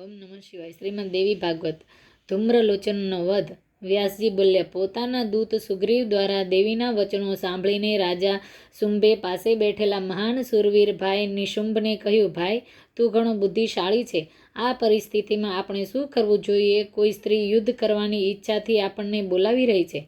ઓમ નમઃ શિવાય. શ્રીમદ દેવી ભાગવત. ધૂમ્રલોચનનો વધ. વ્યાસજી બોલ્યા, પોતાના દૂત સુગ્રીવ દ્વારા દેવીના વચનો સાંભળીને રાજા શુંભે પાસે બેઠેલા મહાન સુરવીર ભાઈ નિશુંભને કહ્યું, ભાઈ, તું ઘણો બુદ્ધિશાળી છે. આ પરિસ્થિતિમાં આપણે શું કરવું જોઈએ? કોઈ સ્ત્રી યુદ્ધ કરવાની ઈચ્છાથી આપણને બોલાવી રહી છે.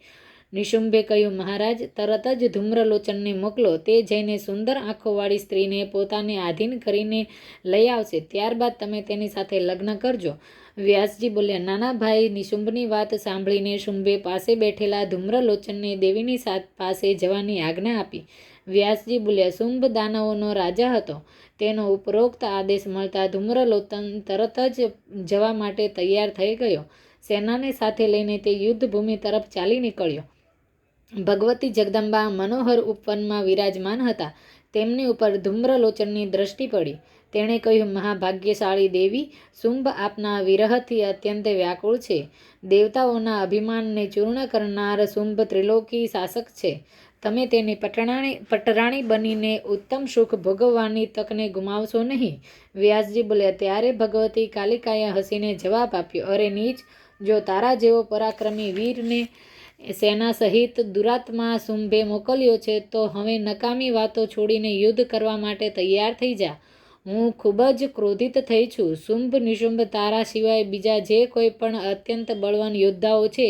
નિશુંભે કહ્યું, મહારાજ, તરત જ ધૂમ્રલોચનને મોકલો. તે જઈને સુંદર આંખોવાળી સ્ત્રીને પોતાને આધીન કરીને લઈ આવશે. ત્યારબાદ તમે તેની સાથે લગ્ન કરજો. વ્યાસજી બોલ્યા, નાના ભાઈ નિશુંભની વાત સાંભળીને શુંભે પાસે બેઠેલા ધૂમ્રલોચનને દેવીની પાસે જવાની આજ્ઞા આપી. વ્યાસજી બોલ્યા, શુંભ દાનવોનો રાજા હતો. તેનો ઉપરોક્ત આદેશ મળતા ધૂમ્રલોચન તરત જ જવા માટે તૈયાર થઈ ગયો. સેનાને સાથે લઈને તે યુદ્ધભૂમિ તરફ ચાલી નીકળ્યો. ભગવતી જગદંબા મનોહર ઉપવનમાં વિરાજમાન હતા. તેમની ઉપર ધૂમ્રલોચનની દ્રષ્ટિ પડી. તેણે કહ્યું, મહાભાગ્યશાળી દેવી, શુંભ આપના વિરહથી અત્યંત વ્યાકુળ છે. દેવતાઓના અભિમાનને ચૂર્ણ કરનાર શુંભ ત્રિલોકી શાસક છે. તમે તેની પટરાણી બનીને ઉત્તમ સુખ ભોગવવાની તકને ગુમાવશો નહીં. વ્યાસજી બોલ્યા, ત્યારે ભગવતી કાલિકાએ હસીને જવાબ આપ્યો, અરે નીચ, જો તારા જેવો પરાક્રમી વીરને સેના સહિત દુરાત્મા શુંભે મોકલ્યો છે તો હવે નકામી વાતો છોડીને યુદ્ધ કરવા માટે તૈયાર થઈ જા. હું ખૂબ જ ક્રોધિત થઈ છું. શુંભ નિશુંભ તારા સિવાય બીજા જે કોઈ પણ અત્યંત બળવાન યોદ્ધાઓ છે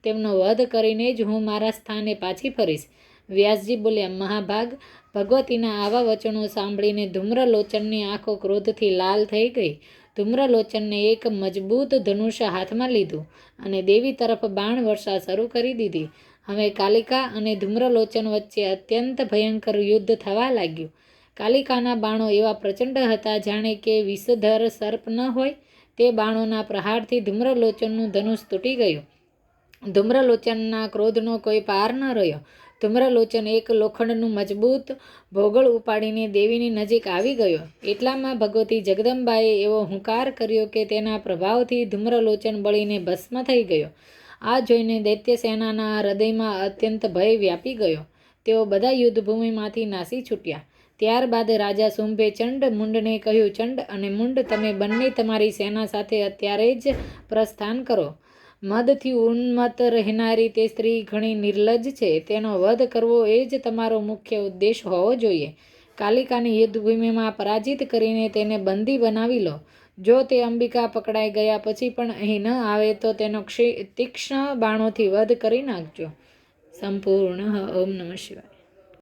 તેમનો વધ કરીને જ હું મારા સ્થાને પાછી ફરીશ. વ્યાસજી બોલ્યા, મહાભાગ, ભગવતીના આવા વચનો સાંભળીને ધૂમ્રલોચનની આંખો ક્રોધથી લાલ થઈ ગઈ. ધૂમ્રલોચનને એક મજબૂત ધનુષ્ય હાથમાં લીધું અને દેવી તરફ બાણ વર્ષા શરૂ કરી દીધી. હવે કાલિકા અને ધૂમ્રલોચન વચ્ચે અત્યંત ભયંકર યુદ્ધ થવા લાગ્યું. કાલિકાના બાણો એવા પ્રચંડ હતા જાણે કે વિષધર સર્પ ન હોય. તે બાણોના પ્રહારથી ધૂમ્રલોચનનું ધનુષ તૂટી ગયું. ધૂમ્રલોચનના ક્રોધનો કોઈ પાર ન રહ્યો. ધૂમ્રલોચન એક લોખંડનું મજબૂત ભોગળ ઉપાડીને દેવીની નજીક આવી ગયો. એટલામાં ભગવતી જગદંબાએ એવો હુંકાર કર્યો કે તેના પ્રભાવથી ધૂમ્રલોચન બળીને ભસ્મ થઈ ગયો. આ જોઈને દૈત્ય સેનાના હૃદયમાં અત્યંત ભય વ્યાપી ગયો. તેઓ બધા યુદ્ધભૂમિમાંથી નાસી છૂટ્યા. ત્યારબાદ રાજા શુંભે ચંડ મુંડને કહ્યું, ચંડ અને મુંડ, તમે બંને તમારી સેના સાથે અત્યારે જ પ્રસ્થાન કરો. મદથી ઉન્મત્ત રહેનારી તે સ્ત્રી ઘણી નિર્લજ્જ છે. તેનો વધ કરવો એ જ તમારો મુખ્ય ઉદ્દેશ હોવો જોઈએ. કાલિકાની યુદ્ધભૂમિમાં પરાજિત કરીને તેને બંદી બનાવી લો. જો તે અંબિકા પકડાઈ ગયા પછી પણ અહીં ન આવે તો તેનો તીક્ષ્ણ બાણોથી વધ કરી નાખજો. સંપૂર્ણ. ઓમ નમઃ શિવાય.